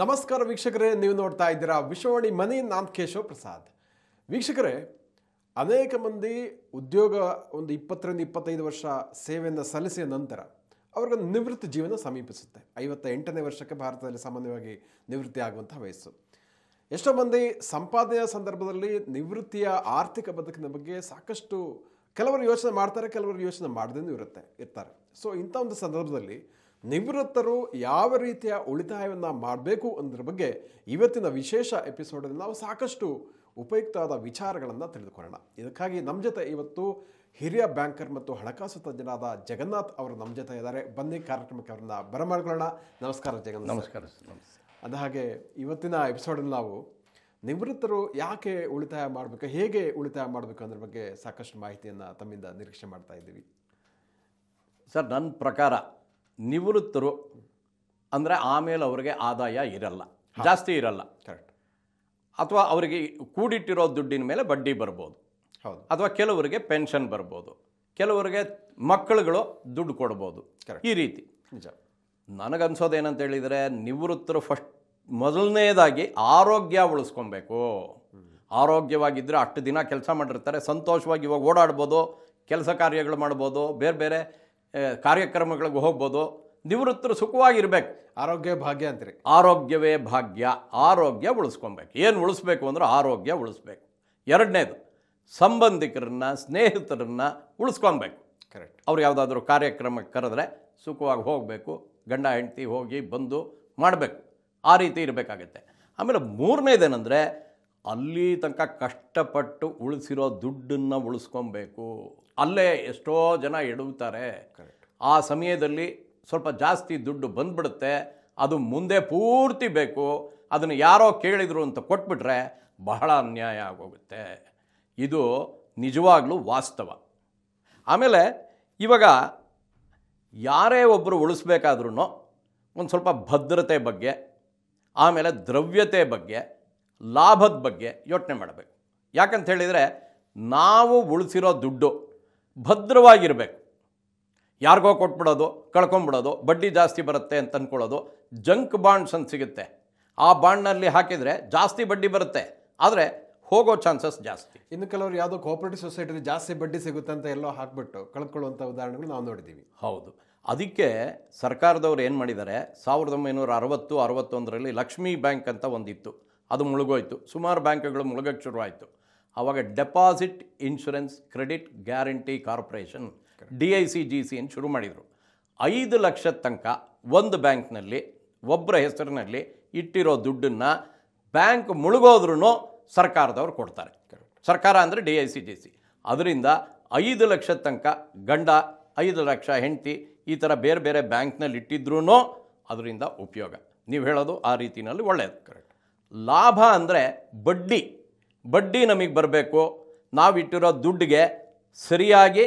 ನಮಸ್ಕಾರ ವೀಕ್ಷಕರೇ, ನೀವು ನೋಡ್ತಾ ಇದ್ದೀರಾ ವಿಶ್ವವಾಣಿ ಮನಿ. ನಾನು ಕೇಶವ್ ಪ್ರಸಾದ್. ವೀಕ್ಷಕರೇ, ಅನೇಕ ಮಂದಿ ಉದ್ಯೋಗ ಒಂದು 20-25 ವರ್ಷ ಸೇವೆಯನ್ನು ಸಲ್ಲಿಸಿದ ನಂತರ ಅವ್ರಿಗೆ ನಿವೃತ್ತಿ ಜೀವನ ಸಮೀಪಿಸುತ್ತೆ. 58ನೇ ವರ್ಷಕ್ಕೆ ಭಾರತದಲ್ಲಿ ಸಾಮಾನ್ಯವಾಗಿ ನಿವೃತ್ತಿ ಆಗುವಂಥ ವಯಸ್ಸು. ಎಷ್ಟೋ ಮಂದಿ ಸಂಪಾದನೆಯ ಸಂದರ್ಭದಲ್ಲಿ ನಿವೃತ್ತಿಯ ಆರ್ಥಿಕ ಬದುಕಿನ ಬಗ್ಗೆ ಸಾಕಷ್ಟು ಕೆಲವರು ಯೋಚನೆ ಮಾಡ್ತಾರೆ, ಕೆಲವರು ಯೋಚನೆ ಮಾಡದೇ ಇರ್ತಾರೆ. ಸೊ ಇಂಥ ಒಂದು ಸಂದರ್ಭದಲ್ಲಿ ನಿವೃತ್ತರು ಯಾವ ರೀತಿಯ ಉಳಿತಾಯವನ್ನು ಮಾಡಬೇಕು ಅನ್ನೋದ್ರ ಬಗ್ಗೆ ಇವತ್ತಿನ ವಿಶೇಷ ಎಪಿಸೋಡಲ್ಲಿ ನಾವು ಸಾಕಷ್ಟು ಉಪಯುಕ್ತವಾದ ವಿಚಾರಗಳನ್ನು ತಿಳಿದುಕೊಳ್ಳೋಣ. ಇದಕ್ಕಾಗಿ ನಮ್ಮ ಜೊತೆ ಇವತ್ತು ಹಿರಿಯ ಬ್ಯಾಂಕರ್ ಮತ್ತು ಹಣಕಾಸು ತಜ್ಞರಾದ ಜಗನ್ನಾಥ್ ಅವರು ನಮ್ಮ ಜೊತೆ ಇದ್ದಾರೆ. ಬನ್ನಿ ಕಾರ್ಯಕ್ರಮಕ್ಕೆ ಅವರನ್ನ ಬರಮಾಡ್ಕೊಳ್ಳೋಣ. ನಮಸ್ಕಾರ ಜಗನ್ನಾಥ್. ನಮಸ್ಕಾರ. ಅಂದ ಹಾಗೆ ಇವತ್ತಿನ ಎಪಿಸೋಡಲ್ಲಿ ನಾವು ನಿವೃತ್ತರು ಯಾಕೆ ಉಳಿತಾಯ ಮಾಡಬೇಕು, ಹೇಗೆ ಉಳಿತಾಯ ಮಾಡಬೇಕು ಅನ್ನೋದ್ರ ಬಗ್ಗೆ ಸಾಕಷ್ಟು ಮಾಹಿತಿಯನ್ನು ತಮ್ಮಿಂದ ನಿರೀಕ್ಷೆ ಮಾಡ್ತಾ ಇದ್ದೀವಿ. ಸರ್, ನನ್ನ ಪ್ರಕಾರ ನಿವೃತ್ತರು ಅಂದರೆ ಆಮೇಲೆ ಅವರಿಗೆ ಆದಾಯ ಇರಲ್ಲ, ಜಾಸ್ತಿ ಇರಲ್ಲ. ಕರೆಕ್ಟ್. ಅಥವಾ ಅವರಿಗೆ ಕೂಡಿಟ್ಟಿರೋ ದುಡ್ಡಿನ ಮೇಲೆ ಬಡ್ಡಿ ಬರ್ಬೋದು. ಹೌದು. ಅಥವಾ ಕೆಲವರಿಗೆ ಪೆನ್ಷನ್ ಬರ್ಬೋದು, ಕೆಲವರಿಗೆ ಮಕ್ಕಳುಗಳು ದುಡ್ಡು ಕೊಡ್ಬೋದು. ಈ ರೀತಿ ನಿಜ. ನನಗನ್ಸೋದೇನಂತ ಹೇಳಿದರೆ, ನಿವೃತ್ತರು ಮೊದಲನೇದಾಗಿ ಆರೋಗ್ಯ ಉಳಿಸ್ಕೊಬೇಕು. ಆರೋಗ್ಯವಾಗಿದ್ದರೆ ಅಷ್ಟು ದಿನ ಕೆಲಸ ಮಾಡಿರ್ತಾರೆ, ಸಂತೋಷವಾಗಿ ಇವಾಗ ಓಡಾಡ್ಬೋದು, ಕೆಲಸ ಕಾರ್ಯಗಳು ಮಾಡ್ಬೋದು, ಬೇರೆ ಬೇರೆ ಕಾರ್ಯಕ್ರಮಗಳಿಗೆ ಹೋಗ್ಬೋದು. ನಿವೃತ್ತರು ಸುಖವಾಗಿರ್ಬೇಕು. ಆರೋಗ್ಯ ಭಾಗ್ಯ ಅಂತೀರಿ. ಆರೋಗ್ಯವೇ ಭಾಗ್ಯ. ಆರೋಗ್ಯ ಉಳಿಸ್ಕೊಬೇಕು. ಏನು ಉಳಿಸ್ಬೇಕು ಅಂದ್ರೆ ಆರೋಗ್ಯ ಉಳಿಸ್ಬೇಕು. ಎರಡನೇದು, ಸಂಬಂಧಿಕರನ್ನ, ಸ್ನೇಹಿತರನ್ನ ಉಳಿಸ್ಕೊಬೇಕು. ಕರೆಕ್ಟ್. ಅವ್ರು ಯಾವುದಾದ್ರೂ ಕಾರ್ಯಕ್ರಮಕ್ಕೆ ಕರೆದ್ರೆ ಸುಖವಾಗಿ ಹೋಗಬೇಕು, ಗಂಡ ಹೆಂಡತಿ ಹೋಗಿ ಬಂದು ಮಾಡಬೇಕು. ಆ ರೀತಿ ಇರಬೇಕಾಗತ್ತೆ. ಆಮೇಲೆ ಮೂರನೇದೇನೆಂದರೆ, ಅಲ್ಲಿ ತನಕ ಕಷ್ಟಪಟ್ಟು ಉಳಿಸಿರೋ ದುಡ್ಡನ್ನು ಉಳಿಸ್ಕೊಬೇಕು. ಅಲ್ಲೇ ಎಷ್ಟೋ ಜನ ಎಡುತ್ತಾರೆ. ಆ ಸಮಯದಲ್ಲಿ ಸ್ವಲ್ಪ ಜಾಸ್ತಿ ದುಡ್ಡು ಬಂದ್ಬಿಡುತ್ತೆ, ಅದು ಮುಂದೆ ಪೂರ್ತಿ ಬೇಕು, ಅದನ್ನು ಯಾರೋ ಕೇಳಿದರು ಅಂತ ಕೊಟ್ಬಿಟ್ರೆ ಬಹಳ ಅನ್ಯಾಯ ಆಗೋಗುತ್ತೆ. ಇದು ನಿಜವಾಗ್ಲೂ ವಾಸ್ತವ. ಆಮೇಲೆ ಇವಾಗ ಯಾರೇ ಒಬ್ಬರು ಉಳಿಸ್ಬೇಕಾದ್ರೂ ಒಂದು ಸ್ವಲ್ಪ ಭದ್ರತೆ ಬಗ್ಗೆ, ಆಮೇಲೆ ದ್ರವ್ಯತೆ ಬಗ್ಗೆ, ಲಾಭದ ಬಗ್ಗೆ ಯೋಚನೆ ಮಾಡಬೇಕು. ಯಾಕಂತ ಹೇಳಿದರೆ, ನಾವು ಉಳಿಸಿರೋ ದುಡ್ಡು ಭದ್ರವಾಗಿರಬೇಕು. ಯಾರಿಗೋ ಕೊಟ್ಬಿಡೋದು, ಕಳ್ಕೊಂಬಿಡೋದು, ಬಡ್ಡಿ ಜಾಸ್ತಿ ಬರುತ್ತೆ ಅಂತ ಅಂದ್ಕೊಳ್ಳೋದು. ಜಂಕ್ ಬಾಂಡ್ಸ್ ಅಂತ ಸಿಗುತ್ತೆ, ಆ ಬಾಂಡ್ನಲ್ಲಿ ಹಾಕಿದರೆ ಜಾಸ್ತಿ ಬಡ್ಡಿ ಬರುತ್ತೆ, ಆದರೆ ಹೋಗೋ ಚಾನ್ಸಸ್ ಜಾಸ್ತಿ. ಇನ್ನು ಕೆಲವರು ಯಾವುದೋ ಕೋಆಪರೇಟಿವ್ ಸೊಸೈಟಿಲಿ ಜಾಸ್ತಿ ಬಡ್ಡಿ ಸಿಗುತ್ತೆ ಅಂತ ಎಲ್ಲೋ ಹಾಕ್ಬಿಟ್ಟು ಕಳ್ಕೊಳ್ಳುವಂಥ ಉದಾಹರಣೆಗಳು ನಾವು ನೋಡಿದ್ದೀವಿ. ಹೌದು. ಅದಕ್ಕೆ ಸರ್ಕಾರದವ್ರು ಏನು ಮಾಡಿದ್ದಾರೆ, 1960-61ರಲ್ಲಿ ಲಕ್ಷ್ಮೀ ಬ್ಯಾಂಕ್ ಅಂತ ಒಂದಿತ್ತು, ಅದು ಮುಳುಗೋಯ್ತು. ಸುಮಾರು ಬ್ಯಾಂಕ್ಗಳು ಮುಳುಗೋಕ್ಕೆ ಶುರುವಾಯಿತು. ಆವಾಗ deposit insurance credit guarantee corporation, DICGC ಅಂತ ಶುರು ಮಾಡಿದರು. 5 ಲಕ್ಷದ ತನಕ ಒಂದು ಬ್ಯಾಂಕ್ನಲ್ಲಿ ಒಬ್ಬರ ಹೆಸರಿನಲ್ಲಿ ಇಟ್ಟಿರೋ ದುಡ್ಡನ್ನು ಬ್ಯಾಂಕ್ ಮುಳುಗೋದ್ರೂ ಸರ್ಕಾರದವ್ರು ಕೊಡ್ತಾರೆ. ಸರ್ಕಾರ ಅಂದರೆ DICGC. ಅದರಿಂದ 5 ಲಕ್ಷದ ತನಕ ಗಂಡ, 5 ಲಕ್ಷ ಹೆಂಡತಿ, ಈ ಥರ ಬೇರೆ ಬೇರೆ ಬ್ಯಾಂಕ್ನಲ್ಲಿ ಇಟ್ಟಿದ್ರೂ ಅದರಿಂದ ಉಪಯೋಗ. ನೀವು ಹೇಳೋದು ಆ ರೀತಿಯಲ್ಲಿ ಒಳ್ಳೆಯದು. ಕರೆಕ್ಟ್. ಲಾಭ ಅಂದರೆ ಬಡ್ಡಿ ನಮಗೆ ಬರಬೇಕು. ನಾವಿಟ್ಟಿರೋ ದುಡ್ಡಿಗೆ ಸರಿಯಾಗಿ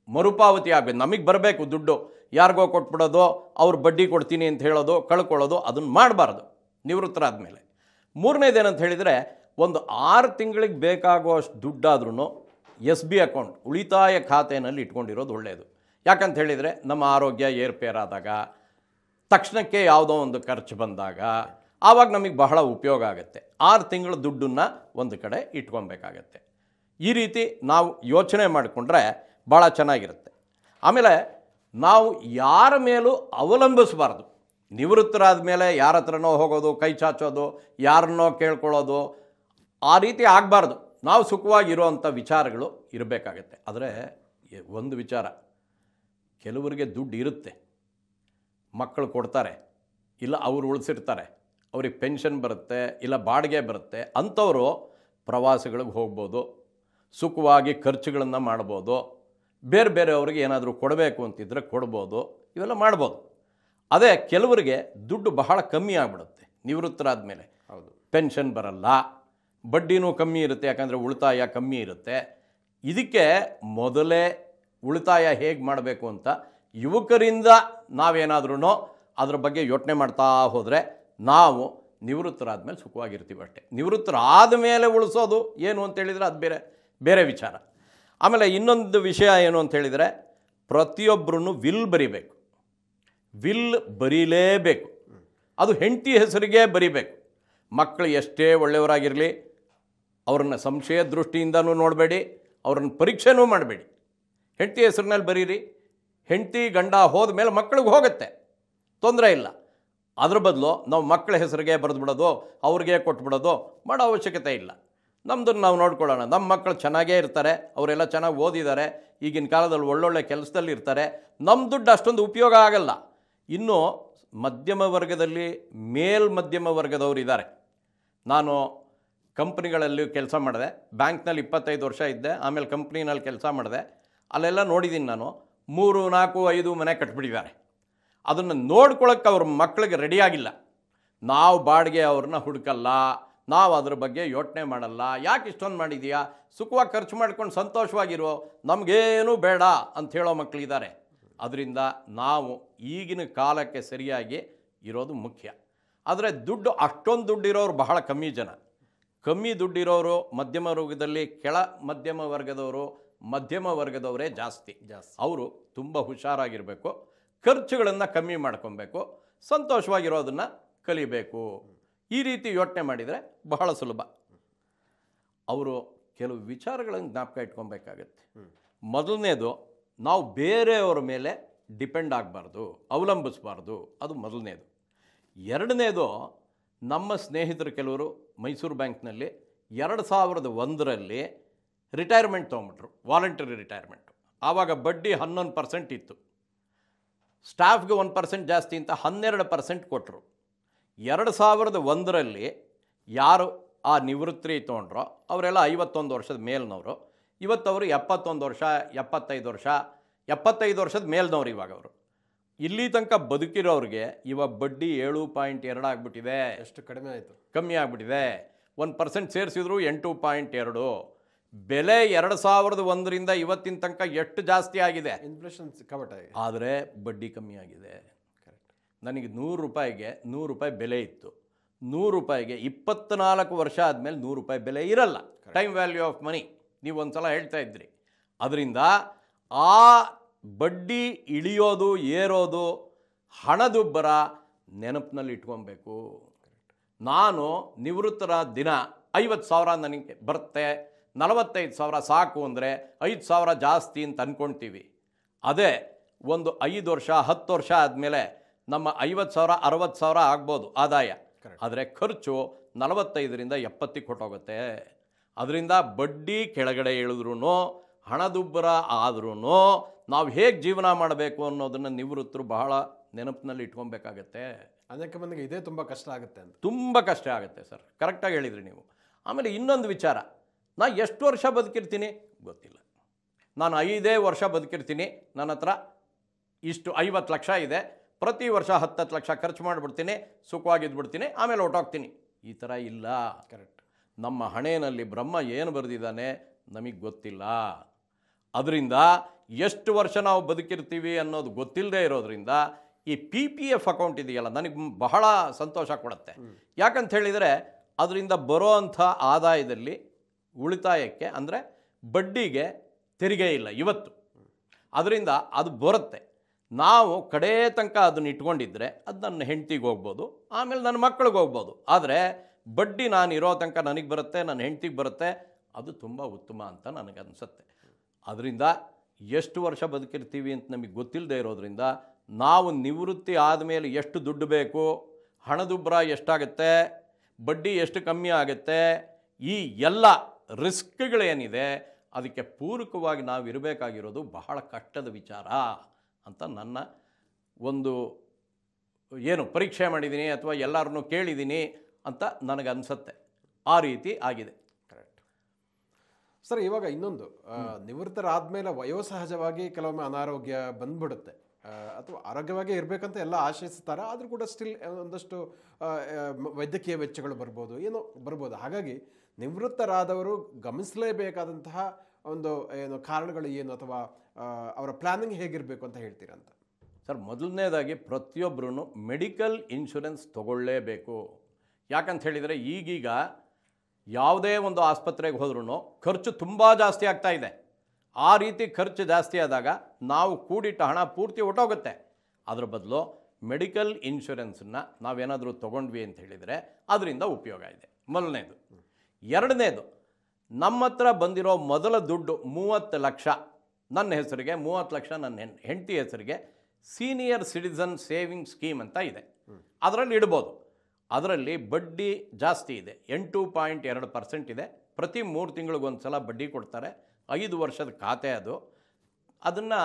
ಮರುಪಾವತಿ ಆಗಬೇಕು. ನಮಗೆ ಬರಬೇಕು ದುಡ್ಡು. ಯಾರಿಗೋ ಕೊಟ್ಬಿಡೋದು, ಅವ್ರು ಬಡ್ಡಿ ಕೊಡ್ತೀನಿ ಅಂತ ಹೇಳೋದು, ಕಳ್ಕೊಳ್ಳೋದು, ಅದನ್ನು ಮಾಡಬಾರ್ದು ನಿವೃತ್ತರಾದ ಮೇಲೆ. ಮೂರನೇದೇನಂತ ಹೇಳಿದರೆ, ಒಂದು 6 ತಿಂಗಳಿಗೆ ಬೇಕಾಗುವಷ್ಟು ದುಡ್ಡಾದ್ರೂ SB ಅಕೌಂಟ್, ಉಳಿತಾಯ ಖಾತೆಯಲ್ಲಿ ಇಟ್ಕೊಂಡಿರೋದು ಒಳ್ಳೆಯದು. ಯಾಕಂತ ಹೇಳಿದರೆ, ನಮ್ಮ ಆರೋಗ್ಯ ಏರ್ಪೇರಾದಾಗ, ತಕ್ಷಣಕ್ಕೆ ಯಾವುದೋ ಒಂದು ಖರ್ಚು ಬಂದಾಗ, ಆವಾಗ ನಮಗೆ ಬಹಳ ಉಪಯೋಗ ಆಗುತ್ತೆ. 6 ತಿಂಗಳ ದುಡ್ಡನ್ನು ಒಂದು ಕಡೆ ಇಟ್ಕೊಬೇಕಾಗತ್ತೆ. ಈ ರೀತಿ ನಾವು ಯೋಚನೆ ಮಾಡಿಕೊಂಡ್ರೆ ಭಾಳ ಚೆನ್ನಾಗಿರುತ್ತೆ. ಆಮೇಲೆ ನಾವು ಯಾರ ಮೇಲೂ ಅವಲಂಬಿಸಬಾರ್ದು. ನಿವೃತ್ತರಾದ ಮೇಲೆ ಯಾರ ಹತ್ರನೋ ಹೋಗೋದು, ಕೈ ಚಾಚೋದು, ಯಾರನ್ನೋ ಕೇಳ್ಕೊಳ್ಳೋದು, ಆ ರೀತಿ ಆಗಬಾರ್ದು. ನಾವು ಸುಖವಾಗಿರುವಂಥ ವಿಚಾರಗಳು ಇರಬೇಕಾಗತ್ತೆ. ಆದರೆ ಒಂದು ವಿಚಾರ, ಕೆಲವರಿಗೆ ದುಡ್ಡು ಇರುತ್ತೆ, ಮಕ್ಕಳು ಕೊಡ್ತಾರೆ, ಇಲ್ಲ ಅವರು ಉಳಿಸಿರ್ತಾರೆ, ಅವ್ರಿಗೆ ಪೆನ್ಷನ್ ಬರುತ್ತೆ, ಇಲ್ಲ ಬಾಡಿಗೆ ಬರುತ್ತೆ, ಅಂಥವರು ಪ್ರವಾಸಗಳಿಗೆ ಹೋಗ್ಬೋದು, ಸುಖವಾಗಿ ಖರ್ಚುಗಳನ್ನು ಮಾಡ್ಬೋದು, ಬೇರೆ ಬೇರೆಯವ್ರಿಗೆ ಏನಾದರೂ ಕೊಡಬೇಕು ಅಂತಿದ್ರೆ ಕೊಡ್ಬೋದು, ಇವೆಲ್ಲ ಮಾಡ್ಬೋದು. ಅದೇ ಕೆಲವರಿಗೆ ದುಡ್ಡು ಬಹಳ ಕಮ್ಮಿ ಆಗಿಬಿಡುತ್ತೆ ನಿವೃತ್ತರಾದ ಮೇಲೆ. ಹೌದು. ಪೆನ್ಷನ್ ಬರಲ್ಲ, ಬಡ್ಡಿನೂ ಕಮ್ಮಿ ಇರುತ್ತೆ, ಯಾಕಂದರೆ ಉಳಿತಾಯ ಕಮ್ಮಿ ಇರುತ್ತೆ. ಇದಕ್ಕೆ ಮೊದಲೇ ಉಳಿತಾಯ ಹೇಗೆ ಮಾಡಬೇಕು ಅಂತ ಯುವಕರಿಂದ ನಾವೇನಾದ್ರೂ ಅದ್ರ ಬಗ್ಗೆ ಯೋಚನೆ ಮಾಡ್ತಾ ಹೋದರೆ ನಾವು ನಿವೃತ್ತರಾದ ಮೇಲೆ ಸುಖವಾಗಿರ್ತೀವಿ ಅಷ್ಟೇ. ನಿವೃತ್ತರಾದ ಮೇಲೆ ಉಳಿಸೋದು ಏನು ಅಂತೇಳಿದರೆ ಅದು ಬೇರೆ ವಿಚಾರ. ಆಮೇಲೆ ಇನ್ನೊಂದು ವಿಷಯ ಏನು ಅಂತ ಹೇಳಿದರೆ, ಪ್ರತಿಯೊಬ್ಬರೂ ವಿಲ್ ಬರಿಬೇಕು. ವಿಲ್ ಬರೀಲೇಬೇಕು. ಅದು ಹೆಂಡತಿ ಹೆಸರಿಗೆ ಬರಿಬೇಕು. ಮಕ್ಕಳು ಎಷ್ಟೇ ಒಳ್ಳೆಯವರಾಗಿರಲಿ ಅವ್ರನ್ನ ಸಂಶಯ ದೃಷ್ಟಿಯಿಂದನೂ ನೋಡಬೇಡಿ, ಅವ್ರನ್ನ ಪರೀಕ್ಷೆನೂ ಮಾಡಬೇಡಿ. ಹೆಂಡತಿ ಹೆಸರಿನಲ್ಲಿ ಬರೀರಿ. ಹೆಂಡತಿ ಗಂಡ ಹೋದ ಮೇಲೆ ಮಕ್ಕಳಿಗೆ ಹೋಗುತ್ತೆ, ತೊಂದರೆ ಇಲ್ಲ. ಅದ್ರ ಬದಲು ನಾವು ಮಕ್ಕಳ ಹೆಸರಿಗೆ ಬರೆದುಬಿಡೋದು, ಅವ್ರಿಗೆ ಕೊಟ್ಬಿಡೋದು ಮಾಡೋ ಅವಶ್ಯಕತೆ ಇಲ್ಲ. ನಮ್ಮದನ್ನು ನಾವು ನೋಡ್ಕೊಳ್ಳೋಣ. ನಮ್ಮ ಮಕ್ಕಳು ಚೆನ್ನಾಗೇ ಇರ್ತಾರೆ, ಅವರೆಲ್ಲ ಚೆನ್ನಾಗಿ ಓದಿದ್ದಾರೆ, ಈಗಿನ ಕಾಲದಲ್ಲಿ ಒಳ್ಳೊಳ್ಳೆ ಕೆಲಸದಲ್ಲಿ ಇರ್ತಾರೆ, ನಮ್ಮ ದುಡ್ಡು ಅಷ್ಟೊಂದು ಉಪಯೋಗ ಆಗಲ್ಲ. ಇನ್ನು ಮಧ್ಯಮ ವರ್ಗದಲ್ಲಿ ಮಧ್ಯಮ ವರ್ಗದವರು ಇದ್ದಾರೆ. ನಾನು ಕಂಪ್ನಿಗಳಲ್ಲಿ ಕೆಲಸ ಮಾಡಿದೆ, ಬ್ಯಾಂಕ್ನಲ್ಲಿ 25 ವರ್ಷ ಇದ್ದೆ, ಆಮೇಲೆ ಕಂಪ್ನಿನಲ್ಲಿ ಕೆಲಸ ಮಾಡಿದೆ. ಅಲ್ಲೆಲ್ಲ ನೋಡಿದ್ದೀನಿ ನಾನು, 3, 4, 5 ಮನೆ ಕಟ್ಬಿಟ್ಟಿದ್ದಾರೆ. ಅದನ್ನು ನೋಡ್ಕೊಳ್ಳೋಕ್ಕೆ ಅವ್ರ ಮಕ್ಕಳಿಗೆ ರೆಡಿಯಾಗಿಲ್ಲ. ನಾವು ಬಾಡಿಗೆ ಅವ್ರನ್ನ ಹುಡುಕಲ್ಲ, ನಾವು ಅದ್ರ ಬಗ್ಗೆ ಯೋಚನೆ ಮಾಡಲ್ಲ. ಯಾಕೆ ಇಷ್ಟೊಂದು ಮಾಡಿದೀಯಾ, ಸುಖವಾಗಿ ಖರ್ಚು ಮಾಡ್ಕೊಂಡು ಸಂತೋಷವಾಗಿರೋ, ನಮಗೇನೂ ಬೇಡ ಅಂತ ಹೇಳೋ ಮಕ್ಕಳಿದ್ದಾರೆ. ಅದರಿಂದ ನಾವು ಈಗಿನ ಕಾಲಕ್ಕೆ ಸರಿಯಾಗಿ ಇರೋದು ಮುಖ್ಯ. ಆದರೆ ಅಷ್ಟೊಂದು ದುಡ್ಡಿರೋರು ಬಹಳ ಕಮ್ಮಿ ಜನ. ಕಮ್ಮಿ ದುಡ್ಡಿರೋರು ಮಧ್ಯಮ ವರ್ಗದಲ್ಲಿ ಮಧ್ಯಮ ವರ್ಗದವರು, ಮಧ್ಯಮ ವರ್ಗದವರೇ ಜಾಸ್ತಿ. ಅವರು ತುಂಬ ಹುಷಾರಾಗಿರಬೇಕು, ಖರ್ಚುಗಳನ್ನು ಕಮ್ಮಿ ಮಾಡ್ಕೊಬೇಕು, ಸಂತೋಷವಾಗಿರೋದನ್ನು ಕಲಿಬೇಕು. ಈ ರೀತಿ ಯೋಚನೆ ಮಾಡಿದರೆ ಬಹಳ ಸುಲಭ. ಅವರು ಕೆಲವು ವಿಚಾರಗಳನ್ನು ಜ್ಞಾಪಕ ಇಟ್ಕೊಬೇಕಾಗತ್ತೆ. ಮೊದಲನೇದು, ನಾವು ಬೇರೆಯವರ ಮೇಲೆ ಡಿಪೆಂಡ್ ಆಗಬಾರ್ದು, ಅವಲಂಬಿಸಬಾರ್ದು. ಅದು ಮೊದಲನೇದು. ಎರಡನೇದು, ನಮ್ಮ ಸ್ನೇಹಿತರು ಕೆಲವರು ಮೈಸೂರು ಬ್ಯಾಂಕ್ನಲ್ಲಿ 2001ರಲ್ಲಿ ರಿಟೈರ್ಮೆಂಟ್ ತೊಗೊಂಬಿಟ್ರು, ವಾಲಂಟರಿ ರಿಟೈರ್ಮೆಂಟು. ಆವಾಗ ಬಡ್ಡಿ 11% ಇತ್ತು. ಸ್ಟಾಫ್ಗೆ 1% ಜಾಸ್ತಿ ಅಂತ 12% ಕೊಟ್ಟರು. 2001ರಲ್ಲಿ ಯಾರು ಆ ನಿವೃತ್ತಿ ತೊಗೊಂಡ್ರೋ ಅವರೆಲ್ಲ 51 ವರ್ಷದ ಮೇಲ್ನವರು. ಇವತ್ತವರು 71 ವರ್ಷ, 75 ವರ್ಷ, 75 ವರ್ಷದ ಮೇಲ್ನವ್ರು ಇವಾಗ ಅವರು. ಇಲ್ಲಿ ತನಕ ಬದುಕಿರೋರಿಗೆ ಇವಾಗ ಬಡ್ಡಿ 7.2 ಆಗಿಬಿಟ್ಟಿದೆ. ಎಷ್ಟು ಕಡಿಮೆ ಆಯಿತು, ಕಮ್ಮಿ ಆಗಿಬಿಟ್ಟಿದೆ. 1% ಸೇರಿಸಿದ್ರು 8.2. ಬೆಲೆ 2001ರಿಂದ ಇವತ್ತಿನ ತನಕ ಎಷ್ಟು ಜಾಸ್ತಿ ಆಗಿದೆ, ಇನ್ಫ್ಲೇಷನ್ ಸಿಕ್ಕಾಪಟ್ಟೆ ಆಗಿದೆ. ಆದರೆ ಬಡ್ಡಿ ಕಮ್ಮಿ ಆಗಿದೆ. ನನಗೆ 100 ರೂಪಾಯಿಗೆ 100 ರೂಪಾಯಿ ಬೆಲೆ ಇತ್ತು. 100 ರೂಪಾಯಿಗೆ 24 ವರ್ಷ ಆದಮೇಲೆ 100 ರೂಪಾಯಿ ಬೆಲೆ ಇರಲ್ಲ. ಟೈಮ್ ವ್ಯಾಲ್ಯೂ ಆಫ್ ಮನಿ ನೀವು ಒಂದು ಸಲ ಹೇಳ್ತಾ ಇದ್ರಿ. ಅದರಿಂದ ಆ ಬಡ್ಡಿ ಇಳಿಯೋದು ಏರೋದು ಹಣದುಬ್ಬರ ನೆನಪಿನಲ್ಲಿ ಇಟ್ಕೊಬೇಕು. ನಾನು ನಿವೃತ್ತರ ದಿನ 50,000 ನನಗೆ ಬರುತ್ತೆ, 45,000 ಸಾಕು ಅಂದರೆ 5,000 ಜಾಸ್ತಿ ಅಂತ ಅಂದ್ಕೊಳ್ತೀವಿ. ಅದೇ ಒಂದು 5 ವರ್ಷ 10 ವರ್ಷ ಆದಮೇಲೆ ನಮ್ಮ 50,000 60,000 ಆಗ್ಬೋದು ಆದಾಯ, ಆದರೆ ಖರ್ಚು 45ರಿಂದ 70 ಕೊಟ್ಟೋಗುತ್ತೆ. ಅದರಿಂದ ಬಡ್ಡಿ ಕೆಳಗಡೆ ಇಳಿದ್ರೂ ಹಣದುಬ್ಬರ ಆದ್ರೂ ನಾವು ಹೇಗೆ ಜೀವನ ಮಾಡಬೇಕು ಅನ್ನೋದನ್ನು ನಿವೃತ್ತರು ಬಹಳ ನೆನಪಿನಲ್ಲಿ ಇಟ್ಕೊಬೇಕಾಗತ್ತೆ. ಅನೇಕ ಮಂದಿಗೆ ಇದೇ ತುಂಬ ಕಷ್ಟ ಆಗುತ್ತೆ ಅಂತ. ತುಂಬ ಕಷ್ಟ ಆಗುತ್ತೆ ಸರ್, ಕರೆಕ್ಟಾಗಿ ಹೇಳಿದ್ರಿ ನೀವು. ಆಮೇಲೆ ಇನ್ನೊಂದು ವಿಚಾರ, ನಾನು ಎಷ್ಟು ವರ್ಷ ಬದುಕಿರ್ತೀನಿ ಗೊತ್ತಿಲ್ಲ. ನಾನು 5 ವರ್ಷ ಬದುಕಿರ್ತೀನಿ, ನನ್ನ ಹತ್ರ ಇಷ್ಟು 50 ಲಕ್ಷ ಇದೆ, ಪ್ರತಿ ವರ್ಷ 10 ಲಕ್ಷ ಖರ್ಚು ಮಾಡಿಬಿಡ್ತೀನಿ, ಸುಖವಾಗಿದ್ಬಿಡ್ತೀನಿ, ಆಮೇಲೆ ಹೊರಟೋಗ್ತೀನಿ. ಈ ಥರ ಇಲ್ಲ. ಕರೆಕ್ಟ್. ನಮ್ಮ ಹಣೆಯಲ್ಲಿ ಬ್ರಹ್ಮ ಏನು ಬರೆದಿದ್ದಾನೆ ನಮಗೆ ಗೊತ್ತಿಲ್ಲ. ಅದರಿಂದ ಎಷ್ಟು ವರ್ಷ ನಾವು ಬದುಕಿರ್ತೀವಿ ಅನ್ನೋದು ಗೊತ್ತಿಲ್ಲದೆ ಇರೋದ್ರಿಂದ ಈ PPF ಅಕೌಂಟ್ ಇದೆಯಲ್ಲ ನನಗೆ ಬಹಳ ಸಂತೋಷ ಕೊಡುತ್ತೆ. ಯಾಕಂತ ಹೇಳಿದರೆ ಅದರಿಂದ ಬರೋ ಅಂಥ ಆದಾಯದಲ್ಲಿ ಉಳಿತಾಯಕ್ಕೆ ಅಂದರೆ ಬಡ್ಡಿಗೆ ತೆರಿಗೆ ಇಲ್ಲ ಇವತ್ತು. ಅದರಿಂದ ಅದು ಬರುತ್ತೆ. ನಾವು ಕಡೇ ತನಕ ಅದನ್ನು ಇಟ್ಕೊಂಡಿದ್ರೆ ಅದು ನನ್ನ ಹೆಂಡ್ತಿಗೆ ಹೋಗ್ಬೋದು, ಆಮೇಲೆ ನನ್ನ ಮಕ್ಕಳಿಗೆ ಹೋಗ್ಬೋದು. ಆದರೆ ಬಡ್ಡಿ ನಾನು ಇರೋ ತನಕ ನನಗೆ ಬರುತ್ತೆ, ನನ್ನ ಹೆಂಡ್ತಿಗೆ ಬರುತ್ತೆ. ಅದು ತುಂಬ ಉತ್ತಮ ಅಂತ ನನಗನ್ಸುತ್ತೆ. ಅದರಿಂದ ಎಷ್ಟು ವರ್ಷ ಬದುಕಿರ್ತೀವಿ ಅಂತ ನಮಗೆ ಗೊತ್ತಿಲ್ಲದೆ ಇರೋದ್ರಿಂದ ನಾವು ನಿವೃತ್ತಿ ಆದಮೇಲೆ ಎಷ್ಟು ದುಡ್ಡು ಬೇಕು, ಹಣದುಬ್ಬರ ಎಷ್ಟಾಗುತ್ತೆ, ಬಡ್ಡಿ ಎಷ್ಟು ಕಮ್ಮಿ ಆಗುತ್ತೆ, ಈ ಎಲ್ಲ ರಿಸ್ಕ್ಗಳೇನಿದೆ ಅದಕ್ಕೆ ಪೂರಕವಾಗಿ ನಾವು ಇರಬೇಕಾಗಿರೋದು ಬಹಳ ಕಷ್ಟದ ವಿಚಾರ ಅಂತ ನನ್ನ ಒಂದು ಪರೀಕ್ಷೆ ಮಾಡಿದ್ದೀನಿ ಅಥವಾ ಎಲ್ಲರನ್ನೂ ಕೇಳಿದ್ದೀನಿ ಅಂತ ನನಗನ್ಸುತ್ತೆ. ಆ ರೀತಿ ಆಗಿದೆ. Correct sir. ಇವಾಗ ಇನ್ನೊಂದು, ನಿವೃತ್ತರಾದಮೇಲೆ ವಯೋಸಹಜವಾಗಿ ಕೆಲವೊಮ್ಮೆ ಅನಾರೋಗ್ಯ ಬಂದ್ಬಿಡುತ್ತೆ, ಅಥವಾ ಆರೋಗ್ಯವಾಗಿ ಇರಬೇಕಂತ ಎಲ್ಲ ಆಶಿಸ್ತಾರೆ, ಆದರೂ ಕೂಡ ಸ್ಟಿಲ್ ಒಂದಷ್ಟು ವೈದ್ಯಕೀಯ ವೆಚ್ಚಗಳು ಬರ್ಬೋದು. ಹಾಗಾಗಿ ನಿವೃತ್ತರಾದವರು ಗಮನಿಸಲೇಬೇಕಾದಂತಹ ಒಂದು ಕಾರಣಗಳು ಏನು, ಅಥವಾ ಅವರ ಪ್ಲಾನಿಂಗ್ ಹೇಗಿರಬೇಕು ಅಂತ ಹೇಳ್ತೀರಂತ? ಸರ್, ಮೊದಲನೇದಾಗಿ ಪ್ರತಿಯೊಬ್ಬರೂ ಮೆಡಿಕಲ್ ಇನ್ಶೂರೆನ್ಸ್ ತಗೊಳ್ಳೇಬೇಕು. ಯಾಕಂತ ಹೇಳಿದರೆ ಈಗೀಗ ಯಾವುದೇ ಒಂದು ಆಸ್ಪತ್ರೆಗೆ ಹೋದ್ರೂ ಖರ್ಚು ತುಂಬ ಜಾಸ್ತಿ ಆಗ್ತಾ ಇದೆ. ಆ ರೀತಿ ಖರ್ಚು ಜಾಸ್ತಿ ಆದಾಗ ನಾವು ಕೂಡಿಟ್ಟ ಹಣ ಪೂರ್ತಿ ಹೊಟ್ಟೋಗುತ್ತೆ. ಅದರ ಬದಲು ಮೆಡಿಕಲ್ ಇನ್ಶೂರೆನ್ಸನ್ನ ನಾವೇನಾದರೂ ತೊಗೊಂಡ್ವಿ ಅಂತ ಹೇಳಿದರೆ ಅದರಿಂದ ಉಪಯೋಗ ಇದೆ, ಮೊದಲನೇದು. ಎರಡನೇದು, ನಮ್ಮ ಹತ್ರ ಬಂದಿರೋ ಮೊದಲ ದುಡ್ಡು 30 ಲಕ್ಷ ನನ್ನ ಹೆಸರಿಗೆ, 30 ಲಕ್ಷ ನನ್ನ ಹೆಂಡತಿ ಹೆಸರಿಗೆ ಸೀನಿಯರ್ ಸಿಟಿಸನ್ ಸೇವಿಂಗ್ ಸ್ಕೀಮ್ ಅಂತ ಇದೆ. ಅದರಲ್ಲಿ ಇಡ್ಬೋದು. ಅದರಲ್ಲಿ ಬಡ್ಡಿ ಜಾಸ್ತಿ ಇದೆ, 8.2% ಇದೆ. ಪ್ರತಿ 3 ತಿಂಗಳಿಗೊಂದು ಸಲ ಬಡ್ಡಿ ಕೊಡ್ತಾರೆ. 5 ವರ್ಷದ ಖಾತೆ ಅದು. ಅದನ್ನು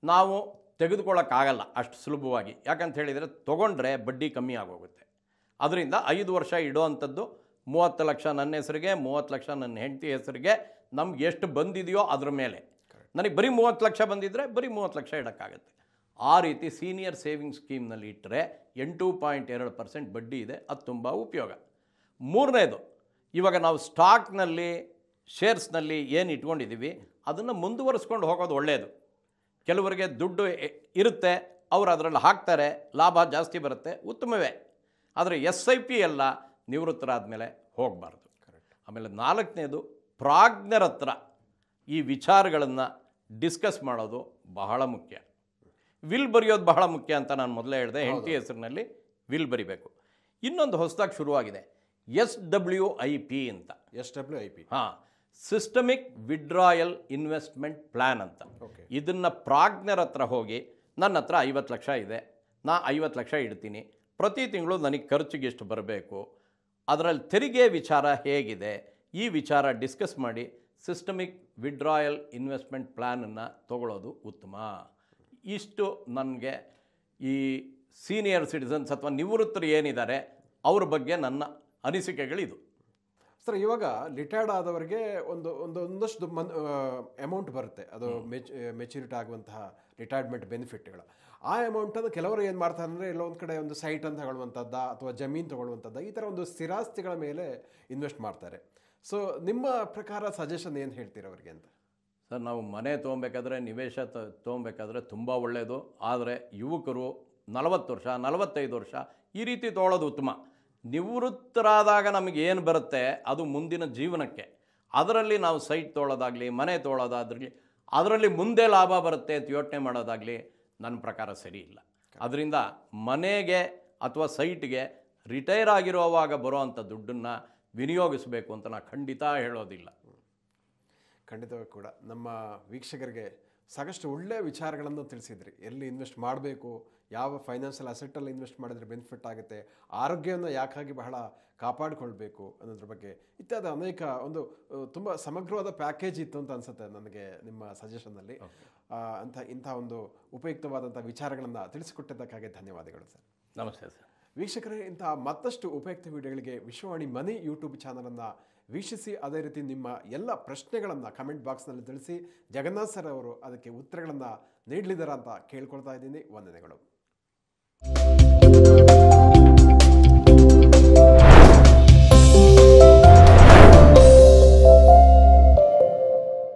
ನಾವು ತೆಗೆದುಕೊಳ್ಳೋಕ್ಕಾಗಲ್ಲ ಅಷ್ಟು ಸುಲಭವಾಗಿ. ಯಾಕಂತ ಹೇಳಿದರೆ ತೊಗೊಂಡ್ರೆ ಬಡ್ಡಿ ಕಮ್ಮಿ ಆಗೋಗುತ್ತೆ. ಅದರಿಂದ 5 ವರ್ಷ ಇಡೋವಂಥದ್ದು 30 ಲಕ್ಷ ನನ್ನ ಹೆಸರಿಗೆ, 30 ಲಕ್ಷ ನನ್ನ ಹೆಂಡತಿ ಹೆಸರಿಗೆ. ನಮ್ಗೆ ಎಷ್ಟು ಬಂದಿದೆಯೋ ಅದ್ರ ಮೇಲೆ. ನನಗೆ ಬರೀ 30 ಲಕ್ಷ ಬಂದಿದ್ದರೆ ಬರೀ 30 ಲಕ್ಷ ಇಡೋಕ್ಕಾಗತ್ತೆ. ಆ ರೀತಿ ಸೀನಿಯರ್ ಸೇವಿಂಗ್ ಸ್ಕೀಮ್ನಲ್ಲಿ ಇಟ್ಟರೆ 8.2% ಬಡ್ಡಿ ಇದೆ. ಅದು ತುಂಬ ಉಪಯೋಗ. ಮೂರನೇದು, ಇವಾಗ ನಾವು ಸ್ಟಾಕ್ನಲ್ಲಿ, ಶೇರ್ಸ್ನಲ್ಲಿ ಏನು ಇಟ್ಕೊಂಡಿದ್ದೀವಿ ಅದನ್ನು ಮುಂದುವರಿಸ್ಕೊಂಡು ಹೋಗೋದು ಒಳ್ಳೆಯದು. ಕೆಲವರಿಗೆ ದುಡ್ಡು ಇರುತ್ತೆ, ಅವರು ಅದರಲ್ಲಿ ಹಾಕ್ತಾರೆ, ಲಾಭ ಜಾಸ್ತಿ ಬರುತ್ತೆ, ಉತ್ತಮವೇ. ಆದರೆ SIP ಎಲ್ಲ ನಿವೃತ್ತರಾದ ಮೇಲೆ ಹೋಗಬಾರ್ದು. ಆಮೇಲೆ ನಾಲ್ಕನೇದು, ಪ್ರಾಜ್ಞರ ಹತ್ರ ಈ ವಿಚಾರಗಳನ್ನು ಡಿಸ್ಕಸ್ ಮಾಡೋದು ಬಹಳ ಮುಖ್ಯ. ವಿಲ್ ಬರೆಯೋದು ಬಹಳ ಮುಖ್ಯ ಅಂತ ನಾನು ಮೊದಲೇ ಹೇಳಿದೆ. ಹೆಂಡತಿ ಹೆಸರಿನಲ್ಲಿ ವಿಲ್ ಬರಿಬೇಕು. ಇನ್ನೊಂದು ಹೊಸದಾಗಿ ಶುರುವಾಗಿದೆ, SWIP ಅಂತ. SWIP, ಹಾಂ, ಸಿಸ್ಟಮಿಕ್ ವಿಡ್ರಾಯಲ್ ಇನ್ವೆಸ್ಟ್ಮೆಂಟ್ ಪ್ಲ್ಯಾನ್ ಅಂತ. ಇದನ್ನು ಪ್ರಾಜ್ಞರ ಹತ್ರ ಹೋಗಿ, ನನ್ನ ಹತ್ರ 50 ಲಕ್ಷ ಇದೆ, ನಾ 50 ಲಕ್ಷ ಇಡ್ತೀನಿ, ಪ್ರತಿ ತಿಂಗಳು ನನಗೆ ಖರ್ಚಿಗೆ ಎಷ್ಟು ಬರಬೇಕು, ಅದರಲ್ಲಿ ತೆರಿಗೆ ವಿಚಾರ ಹೇಗಿದೆ, ಈ ವಿಚಾರ ಡಿಸ್ಕಸ್ ಮಾಡಿ ಸಿಸ್ಟಮಿಕ್ ವಿಡ್ರಾಯಲ್ ಇನ್ವೆಸ್ಟ್ಮೆಂಟ್ ಪ್ಲ್ಯಾನನ್ನು ತಗೊಳ್ಳೋದು ಉತ್ತಮ. ಇಷ್ಟು ನನಗೆ ಈ ಸೀನಿಯರ್ ಸಿಟಿಸನ್ಸ್ ಅಥವಾ ನಿವೃತ್ತರು ಏನಿದ್ದಾರೆ ಅವ್ರ ಬಗ್ಗೆ ನನ್ನ ಅನಿಸಿಕೆಗಳಿದು. ಸರ್, ಇವಾಗ ರಿಟೈರ್ಡ್ ಆದವರಿಗೆ ಒಂದಷ್ಟು ಅಮೌಂಟ್ ಬರುತ್ತೆ. ಅದು ಮೆಚುರಿಟಿ ಆಗುವಂತಹ ರಿಟೈರ್ಮೆಂಟ್ ಬೆನಿಫಿಟ್ಗಳು. ಆ ಅಮೌಂಟನ್ನು ಕೆಲವರು ಏನು ಮಾಡ್ತಾರೆ ಅಂದರೆ, ಎಲ್ಲೋ ಒಂದು ಕಡೆ ಒಂದು ಸೈಟ್ ಅಂತ ತಗೊಳ್ಳುವಂಥದ್ದು ಅಥವಾ ಜಮೀನು ತಗೊಳ್ಳುವಂಥದ್ದು, ಈ ಥರ ಒಂದು ಸ್ಥಿರಾಸ್ತಿಗಳ ಮೇಲೆ ಇನ್ವೆಸ್ಟ್ ಮಾಡ್ತಾರೆ. ಸೊ ನಿಮ್ಮ ಪ್ರಕಾರ ಸಜೆಷನ್ ಏನು ಹೇಳ್ತೀರ ಅವರಿಗೆ ಅಂತ? ಸರ್, ನಾವು ಮನೆ ತೊಗೊಬೇಕಾದ್ರೆ, ನಿವೇಶ ತೊಗೊಬೇಕಾದ್ರೆ ತುಂಬ ಒಳ್ಳೆಯದು. ಆದರೆ ಯುವಕರು 40 ವರ್ಷ 45 ವರ್ಷ ಈ ರೀತಿ ತೊಗೊಳ್ಳೋದು ಉತ್ತಮ. ನಿವೃತ್ತರಾದಾಗ ನಮಗೆ ಏನು ಬರುತ್ತೆ ಅದು ಮುಂದಿನ ಜೀವನಕ್ಕೆ. ಅದರಲ್ಲಿ ನಾವು ಸೈಟ್ ತೊಗೊಳ್ಳೋದಾಗಲಿ, ಮನೆ ತೊಗೊಳ್ಳೋದಾಗಲಿ, ಅದರಲ್ಲಿ ಮುಂದೆ ಲಾಭ ಬರುತ್ತೆ ಅಂತ ಯೋಚನೆ ಮಾಡೋದಾಗಲಿ ನನ್ನ ಪ್ರಕಾರ ಸರಿ ಇಲ್ಲ. ಅದರಿಂದ ಮನೆಗೆ ಅಥವಾ ಸೈಟ್ಗೆ ರಿಟೈರ್ ಆಗಿರೋವಾಗ ಬರೋವಂಥ ದುಡ್ಡನ್ನು ವಿನಿಯೋಗಿಸಬೇಕು ಅಂತ ನಾನು ಖಂಡಿತ ಹೇಳೋದಿಲ್ಲ. ಖಂಡಿತವಾಗಿ ಕೂಡ ನಮ್ಮ ವೀಕ್ಷಕರಿಗೆ ಸಾಕಷ್ಟು ಒಳ್ಳೆಯ ವಿಚಾರಗಳನ್ನು ತಿಳಿಸಿದ್ರಿ. ಎಲ್ಲಿ ಇನ್ವೆಸ್ಟ್ ಮಾಡಬೇಕು, ಯಾವ ಫೈನಾನ್ಷಿಯಲ್ ಅಸೆಟ್ಟಲ್ಲಿ ಇನ್ವೆಸ್ಟ್ ಮಾಡಿದರೆ ಬೆನಿಫಿಟ್ ಆಗುತ್ತೆ, ಆರೋಗ್ಯವನ್ನು ಯಾಕಾಗಿ ಬಹಳ ಕಾಪಾಡಿಕೊಳ್ಬೇಕು ಅನ್ನೋದ್ರ ಬಗ್ಗೆ ಇತ್ಯಾದಿ ಅನೇಕ ಒಂದು ತುಂಬ ಸಮಗ್ರವಾದ ಪ್ಯಾಕೇಜ್ ಇತ್ತು ಅಂತ ಅನಿಸುತ್ತೆ ನನಗೆ ನಿಮ್ಮ ಸಜೆಷನ್ನಲ್ಲಿ. ಇಂಥ ಒಂದು ಉಪಯುಕ್ತವಾದಂಥ ವಿಚಾರಗಳನ್ನು ತಿಳಿಸಿಕೊಟ್ಟಿದ್ದಕ್ಕಾಗಿ ಧನ್ಯವಾದಗಳು ಸರ್. ನಮಸ್ತೆ ಸರ್. ವೀಕ್ಷಕರೇ, ಇಂತಹ ಮತ್ತಷ್ಟು ಉಪಯುಕ್ತ ವಿಡಿಯೋಗಳಿಗೆ ವಿಶ್ವವಾಣಿ ಮನಿ ಯೂಟ್ಯೂಬ್ ಚಾನಲನ್ನು ವೀಕ್ಷಿಸಿ. ಅದೇ ರೀತಿ ನಿಮ್ಮ ಎಲ್ಲ ಪ್ರಶ್ನೆಗಳನ್ನು ಕಮೆಂಟ್ ಬಾಕ್ಸ್ನಲ್ಲಿ ತಿಳಿಸಿ. ಜಗನ್ನಾಥ್ ಸರ್ ಅವರು ಅದಕ್ಕೆ ಉತ್ತರಗಳನ್ನು ನೀಡಲಿದ್ದಾರೆ ಅಂತ ಕೇಳ್ಕೊಳ್ತಾ ಇದ್ದೀನಿ. ವಂದನೆಗಳು.